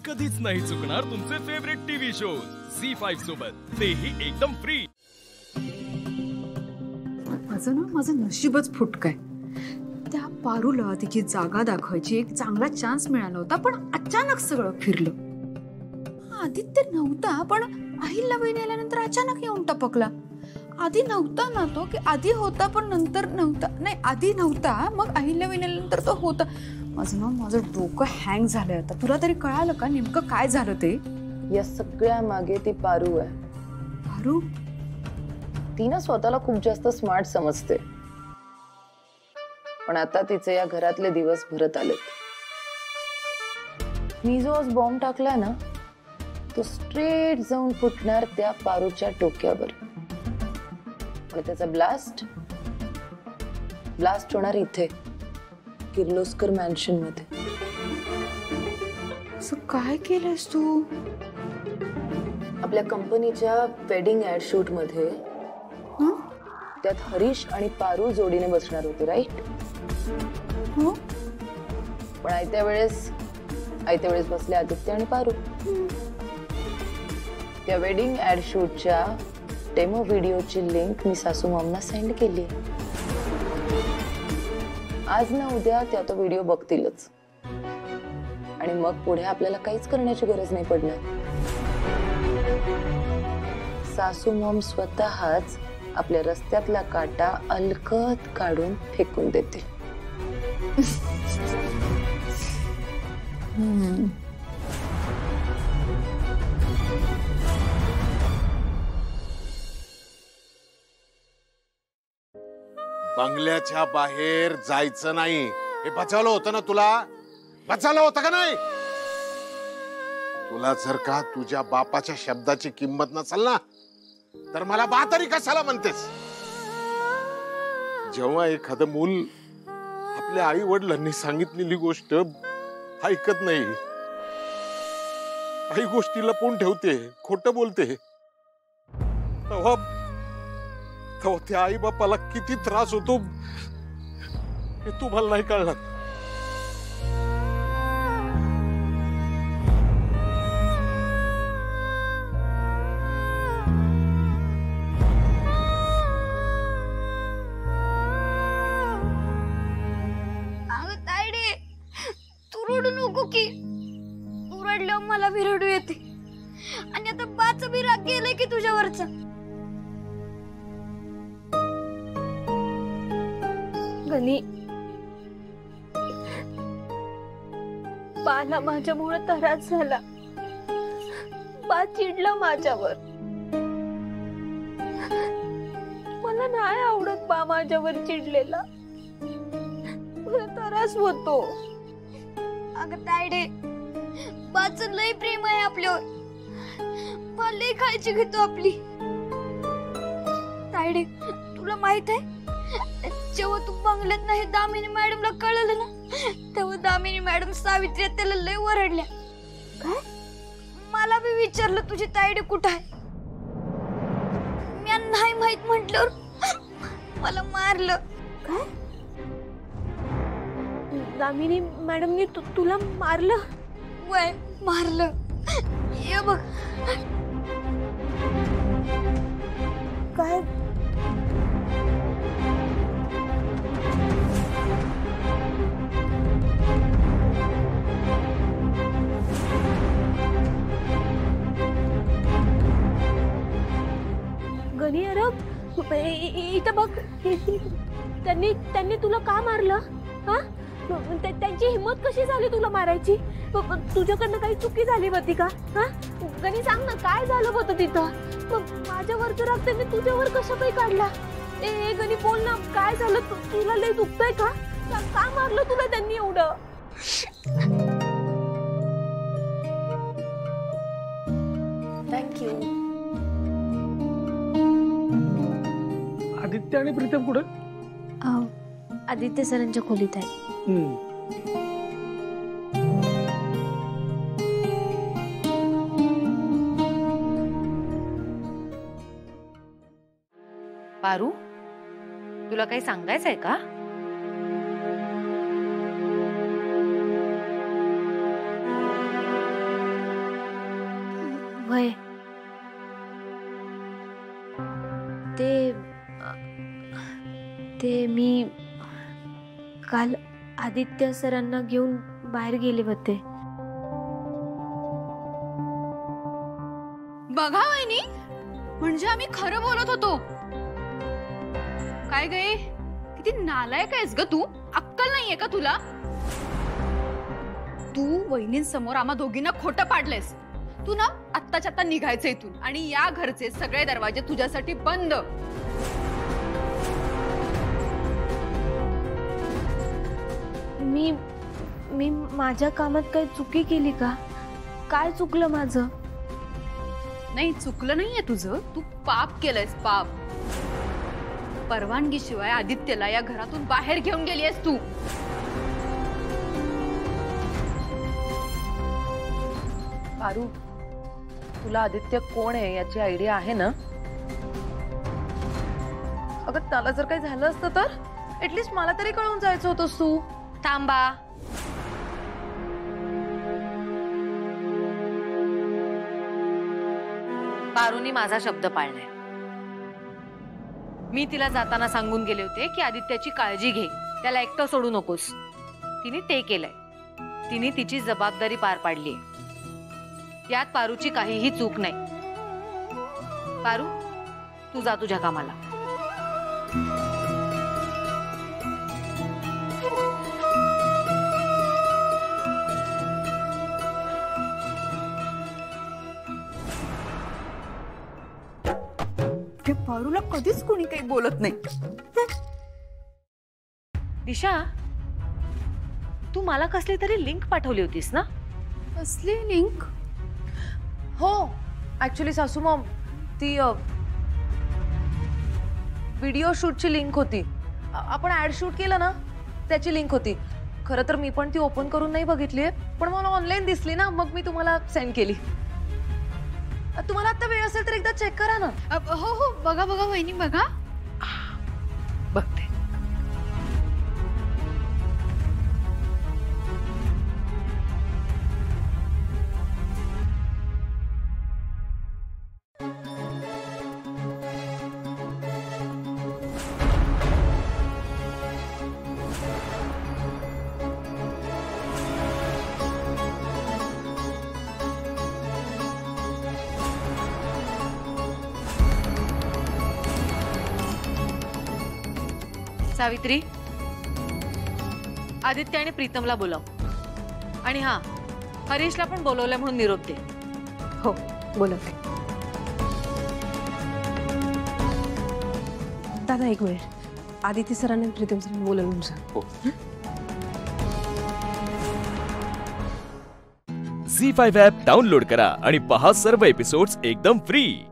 कधीच नाही चुकणार तुमचे फेवरेट टीव्ही शोज झी5 सोबत, तेही एकदम फ्री. माझं नशीबच फुटकंय. त्या पारूला तिची जागा दाखवायची एक चांगला चान्स मिळाला होता, पण अचानक सगळं फिरलं. आदित्य नव्हता, पण अहिल्या वहिनी आल्यानंतर अचानक येऊन टपकला. आधी नव्हता ना तो, की आधी होता पण नंतर नव्हता. नाही, आधी नव्हता, मग अहिल्या वहिनी आल्यानंतर तो होता. माझं डोकं हँग झालंय आता. तुला तरी कळालं का नेमकं काय झालं ते? या सगळ्या मागे ती पारू आहे. पारू? ती ना स्वतःला खूप जास्त स्मार्ट समजते, पण आता तिचे या घरातले दिवस भरत आलेत. मी जो आज बॉम्ब टाकलाय ना, तो स्ट्रेट जाऊन फुटणार त्या पारूच्या डोक्यावर. पण त्याचा ब्लास्ट होणार इथे किर्लोस्कर मॅन्शन मध्ये. असं काय केलंस तू? आपल्या कंपनीच्या वेडिंग ऍड शूट मध्ये त्यात हरीश आणि पारू जोडीने बसणार होते, राईट? हो. पण आयत्या वेळेस बसले आदित्य आणि पारू. त्या वेडिंग ऍड शूटच्या डेमो व्हिडिओची लिंक मी सासू मॉमना सेंड केली. आज ना उद्या त्या तो व्हिडिओ बघतीलच, आणि मग पुढे आपल्याला काहीच करण्याची गरज नाही पडणार. सासू मॉम स्वतःच आपल्या रस्त्यातला काटा अलगद काढून फेकून देतील. बंगल्याच्या बाहेर जायचं नाही, हे बचावलं होतं ना तुला? बचावलं होतं का नाही? तुला जर का तुझ्या बापाच्या शब्दाची किंमत नसेल ना, तर मला बा तरी कशाला म्हणतेस? जेव्हा एखादं मूल आपल्या आई वडिलांनी सांगितलेली गोष्ट ऐकत नाही, काही गोष्टी लपवून ठेवते, खोटं बोलते, तेव्हा त्या आई बापाला किती त्रास होतो हे तुम्हाला नाही कळणार. अगं तायडे, तू रडू नको की. तू रडल्यावर मला भी रडू येते. आणि आता बाचं भी राग गेलंय की तुझ्यावरचा. गणी, बाला माझ्यामुळे त्रास झाला. बा चिडला माझ्यावर. मला नाही आवडत बा माझ्यावर चिडलेला. मला त्रास होतो. अगं तायडे, बाचं लय प्रेम आहे आपल्यावर. बा लय काळजी घेतो आपली. तायडे, तुला माहित आहे, जेव्हा तू बंगल्यात नाही दामिनी मॅडमला कळलं ना, तेव्हा दामिनी मॅडम सावित्री त्याला लय ओरडल्या. काय? मला बी विचारलं तुझी तायडे कुठं आहे. मी नाही माहित म्हटल्यावर मला मारलं. काय? दामिनी मॅडमनी तुला मारलं? वय, मारलं. ये बघ. काय? गणी, अरे इथं बघ. त्यांनी तुला का मारलं? हा, त्यांची हिम्मत कशी झाली तुला मारायची? तुझ्याकडनं काही चुकी झाली होती का? हा, गणी सांग ना, काय झालं होतं तिथं? माझ्यावरचं राग त्यांनी तुझ्यावर कशा काही काढला? ए गणी, बोल ना, काय झालं? तुला लय दुखतंय का? का मारलं तुला त्यांनी एवढं? थँक्यू. आदित्य आणि प्रीतम कुठे? आदित्य सरांच्या खोलीत आहे. पारू, तुला काही सांगायचंय का? वय ते मी काल आदित्य सरांना घेऊन बाहेर गेले होते. बघा वहिनी, म्हणजे आम्ही खरं बोलत होतो. काय गे, किती नालायक आहेस ग तू. अक्कल नाहीये का तुला? तू वहिनींसमोर आम्हा दोघींना खोटं पाडलेस. तू ना आत्ताच्या आत्ता निघायचं इथून आणि या घरचे सगळे दरवाजे तुझ्यासाठी बंद. मी माझ्या कामात काही चुकी केली का? काय चुकलं माझं? नाही, चुकलं नाहीये तुझं. तू पाप केलंयस, पाप. परवानगीशिवाय आदित्यला या घरातून बाहेर घेऊन गेलीयस तू. पारू, तुला आदित्य कोण आहे याची आयडिया आहे ना? अगं त्याला जर काही झालं असतं तर ऍटलीस्ट मला तरी कळून जायचं होतंस तू. थांबा. पारूनी माझा शब्द पाळलाय. मी तिला जाताना सांगून गेले होते की आदित्याची काळजी घे, त्याला एकटं सोडू नकोस. तिने ते केलंय. तिने तिची जबाबदारी पार पाडली. यात पारूची काहीही चूक नाही. पारू, तू जा तुझ्या कामाला. पारूला कधीच कोणी काही बोलत नाही. दिशा, तू मला कसली तरी लिंक पाठवली होतीस ना? कसली लिंक? हो, ऍक्च्युली सासू मॉम, ती व्हिडिओ शूटची लिंक होती. आपण ऍड शूट केलं ना, त्याची लिंक होती. खरं तर मी पण ती ओपन करून नाही बघितलीये, पण मला ऑनलाईन दिसली ना, मग मी तुम्हाला सेंड केली. तुम्हाला आता वेळ असेल तर एकदा चेक करा ना. हो हो, बघा बघा वहिनी, बघा. बघते. सावित्री, आदित्य आणि प्रीतमला बोलाव. आणि हा, हरीशला पण बोलवलंय म्हणून निरोप दे. हो, बोलते. दादा एक मिनिट, आदित्य सरांनी प्रीतम सरांनी बोलवलं सांग. हो. झी5 ॲप डाउनलोड करा आणि पहा सर्व एपिसोड्स एकदम फ्री.